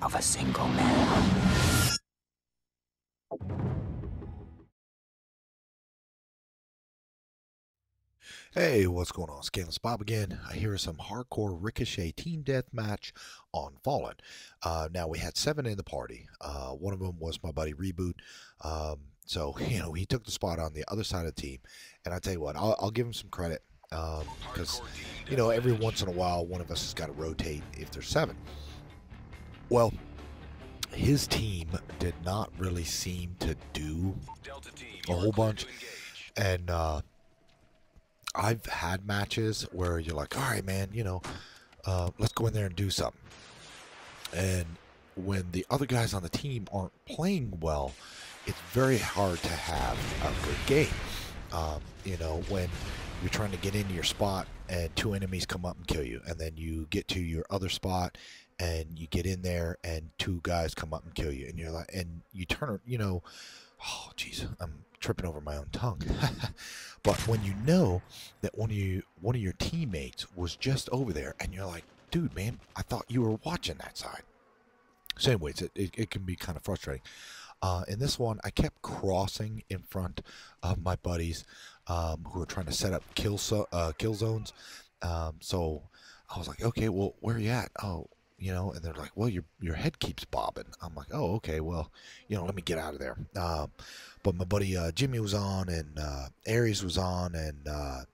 of a single man. Hey, what's going on? Scaleless Bob again. Here is some hardcore Ricochet team deathmatch on Fallen. Now we had 7 in the party. One of them was my buddy Reboot. So he took the spot on the other side of the team. And I tell you what, I'll give him some credit because every once in a while one of us has got to rotate if there's 7. Well, his team did not really seem to do a whole bunch, and I've had matches where you're like, all right, man, let's go in there and do something. And when the other guys on the team aren't playing well, it's very hard to have a good game. When you're trying to get into your spot and 2 enemies come up and kill you, and then you get to your other spot and you get in there and 2 guys come up and kill you, and you're like, and you turn, oh, jeez, I'm tripping over my own tongue. But when you know that one of your teammates was just over there, and you're like, dude, man, I thought you were watching that side. So anyways, it can be kind of frustrating. In this one, I kept crossing in front of my buddies who were trying to set up kill zones. So I was like, okay, well, where are you at? Oh, and they're like, well, your head keeps bobbing. I'm like, oh, okay, well, let me get out of there. But my buddy Jimmy was on, and Aries was on, and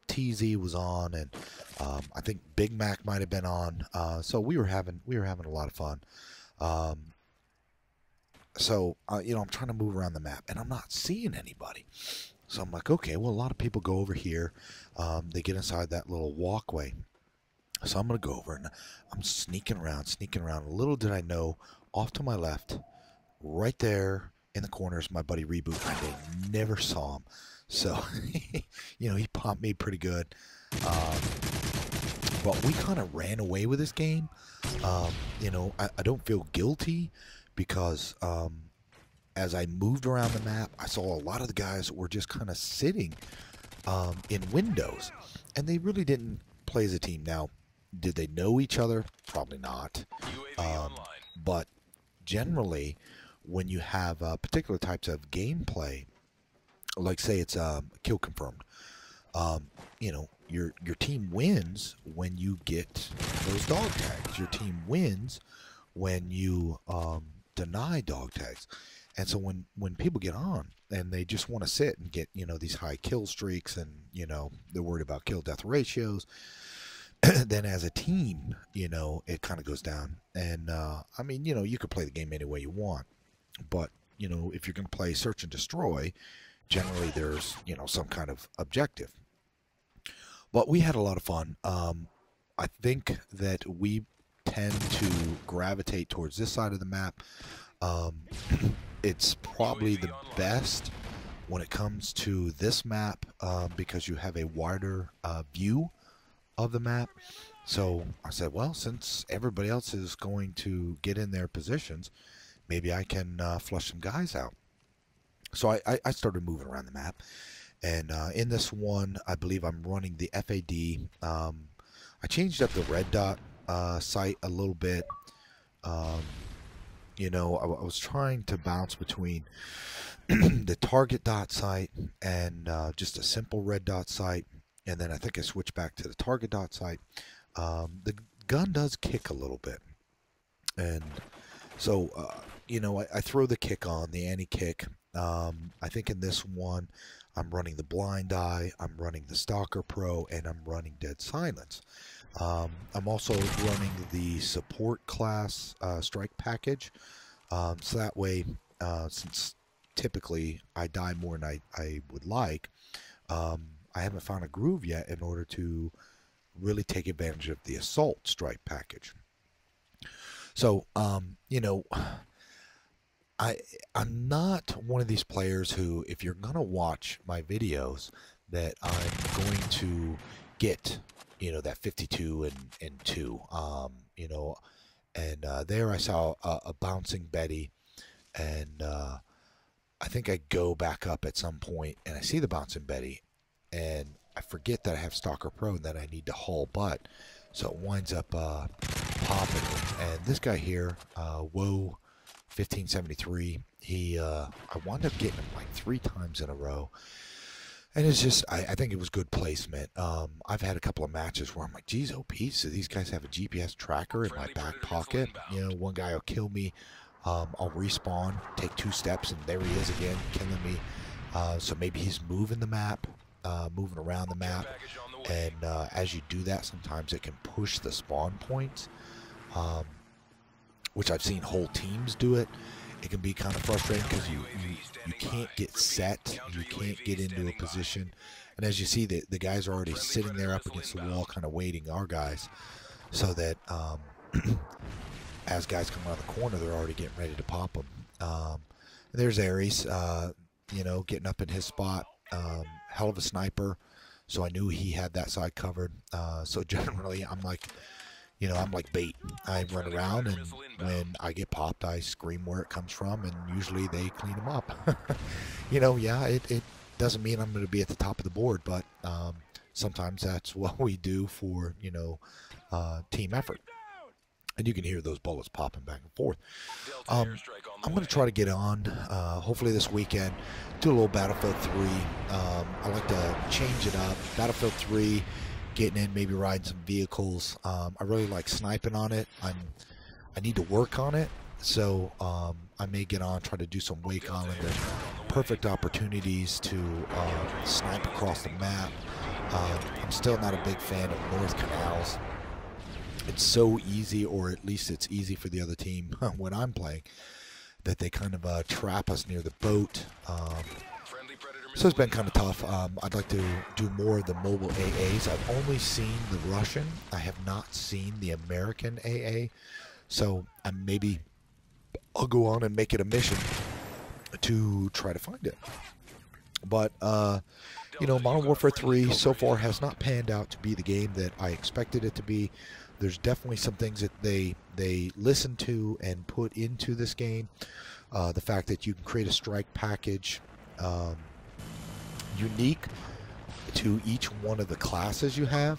TZ was on, and I think Big Mac might have been on. So we were having a lot of fun. So I'm trying to move around the map, and I'm not seeing anybody. So I'm like, okay, well, a lot of people go over here. They get inside that little walkway. So I'm going to go over, and I'm sneaking around. Little did I know, off to my left, right there in the corner is my buddy Reboot. I never saw him. So, he popped me pretty good. But we kind of ran away with this game. I don't feel guilty because as I moved around the map, I saw a lot of the guys were just kind of sitting in windows. And they really didn't play as a team. Now, did they know each other? Probably not. But generally, when you have particular types of gameplay, like say it's kill confirmed, your team wins when you get those dog tags. Your team wins when you deny dog tags. And so when people get on and they just want to sit and get these high kill streaks, and they're worried about kill death ratios, then as a team, it kind of goes down. And you could play the game any way you want, but if you're going to play search and destroy, generally there's some kind of objective. But we had a lot of fun. I think that we tend to gravitate towards this side of the map. It's probably the best when it comes to this map because you have a wider view of the map. So I said, well, since everybody else is going to get in their positions, maybe I can flush some guys out. So I started moving around the map, and in this one, I believe I'm running the FAD. I changed up the red dot sight a little bit. I was trying to bounce between the target dot sight and just a simple red dot sight. And then I think I switched back to the target dot sight. The gun does kick a little bit. And so, I throw the kick on, the anti-kick. I think in this one, I'm running the blind eye, I'm running the Stalker Pro, and I'm running Dead Silence. I'm also running the support class strike package. So that way, since typically I die more than I would like, I haven't found a groove yet in order to really take advantage of the assault strike package. So, I'm not one of these players who, if you're going to watch my videos, that I'm going to get, that 52 and 2, and there I saw a bouncing Betty, and I think I go back up at some point and I see the bouncing Betty, and I forget that I have Stalker Pro and that I need to haul butt, so it winds up popping. And this guy here, Whoa 1573, I wound up getting him like 3 times in a row. And it's just, I think it was good placement. I've had a couple of matches where I'm like, geez, oh, Pete, so these guys have a GPS tracker in my back pocket. You know, one guy will kill me. I'll respawn, take 2 steps, and there he is again, killing me. So maybe he's moving the map, moving around the map. And as you do that, sometimes it can push the spawn points, which I've seen whole teams do it. It can be kind of frustrating because you can't get set, you can't get into a position. And as you see, the guys are already sitting there up against the wall, kind of waiting our guys, so that as guys come around the corner, they're already getting ready to pop them. There's Ares, you know, getting up in his spot. Hell of a sniper, so I knew he had that side covered. So generally, I'm like, you know, I'm like bait. I run around, and when I get popped, I scream where it comes from, and usually they clean them up. You know, yeah, it doesn't mean I'm going to be at the top of the board, but sometimes that's what we do for, you know, team effort. And you can hear those bullets popping back and forth. I'm going to try to get on, hopefully this weekend, do a little Battlefield 3. I like to change it up. Battlefield 3, getting in, maybe riding some vehicles. I really like sniping on it. I need to work on it, so I may get on, try to do some Wake Island. There's perfect opportunities to snipe across the map. I'm still not a big fan of North Canals. It's so easy, or at least it's easy for the other team when I'm playing, that they kind of trap us near the boat. So it's been kind of tough. I'd like to do more of the mobile AAs. I've only seen the Russian. I have not seen the American AA. So maybe I'll go on and make it a mission to try to find it. But, you know, Modern Warfare 3 so far has not panned out to be the game that I expected it to be. There's definitely some things that they listen to and put into this game. The fact that you can create a strike package unique to each one of the classes you have.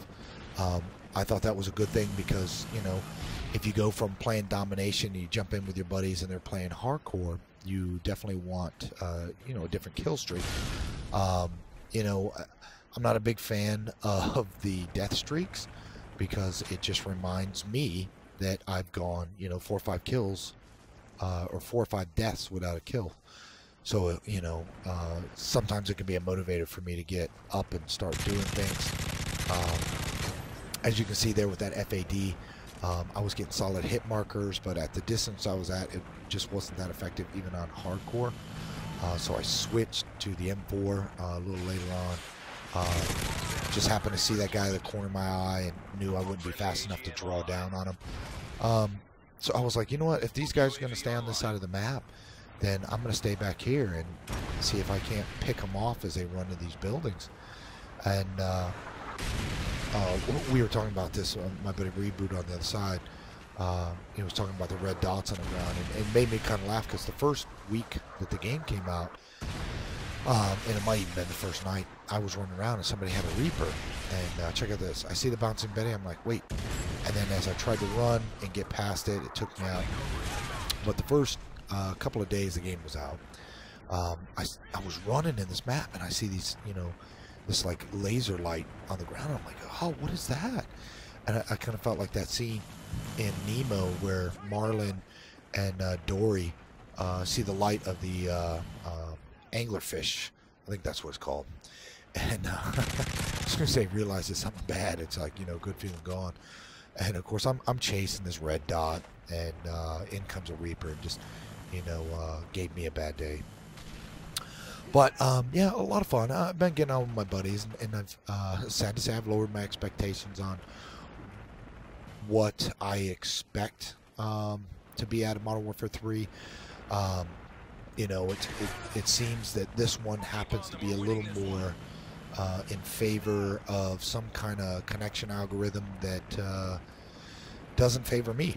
I thought that was a good thing because, you know, if you go from playing domination and you jump in with your buddies and they're playing hardcore, you definitely want, you know, a different kill streak. You know, I'm not a big fan of the death streaks, because it just reminds me that I've gone, you know, 4 or 5 kills, or 4 or 5 deaths without a kill. So, you know, sometimes it can be a motivator for me to get up and start doing things. As you can see there with that FAD, I was getting solid hit markers, but at the distance I was at, it just wasn't that effective even on hardcore. So I switched to the M4 a little later on. Just happened to see that guy in the corner of my eye and knew I wouldn't be fast enough to draw down on him. So I was like, you know what, if these guys are going to stay on this side of the map, then I'm going to stay back here and see if I can't pick them off as they run to these buildings. And we were talking about this, my buddy Reboot on the other side, he was talking about the red dots on the ground, and it made me kind of laugh because the first week that the game came out, and it might even been the first night, I was running around and somebody had a Reaper, and check out this, I see the bouncing Betty, I'm like, wait, and then as I tried to run and get past it, it took me out. But the first couple of days the game was out, I was running in this map and I see these, you know, this like laser light on the ground. I'm like, oh, what is that? And I kind of felt like that scene in Nemo where Marlin and Dory see the light of the anglerfish. I think that's what it's called. And I was going to say, realizes something bad. It's like, you know, good feeling gone. And of course, I'm chasing this red dot, and in comes a Reaper and just, you know, gave me a bad day. But yeah, a lot of fun. I've been getting out with my buddies, and I've sad to say I've lowered my expectations on what I expect to be out of Modern Warfare 3. You know, it seems that this one happens to be a little more in favor of some kind of connection algorithm that doesn't favor me,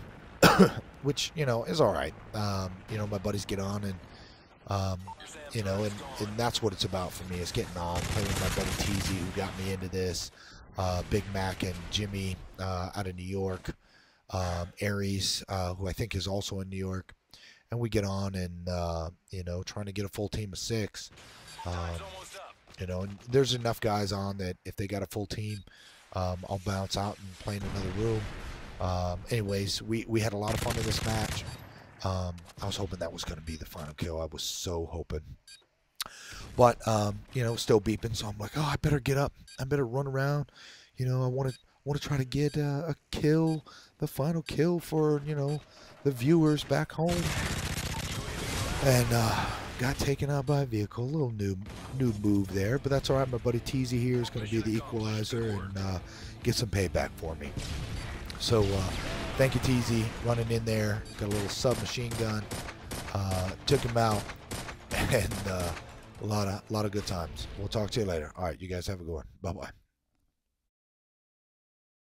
which, you know, is all right. You know, my buddies get on, and you know, and that's what it's about for me, is getting on, playing with my buddy TZ, who got me into this, Big Mac and Jimmy out of New York. Aries, who I think is also in New York, and we get on and you know, trying to get a full team of 6. Um, you know, and there's enough guys on that if they got a full team, I'll bounce out and play in another room. Anyways, we had a lot of fun in this match. I was hoping that was going to be the final kill. I was so hoping. But, you know, still beeping, so I'm like, oh, I better get up. I better run around. You know, I want to try to get a kill, the final kill for, you know, the viewers back home. And got taken out by a vehicle. A little new move there, but that's all right. My buddy TZ here is going to be the equalizer and get some payback for me. So thank you, TZ, running in there. Got a little submachine gun. Took him out, and a lot of good times. We'll talk to you later. All right, you guys have a good one. Bye-bye.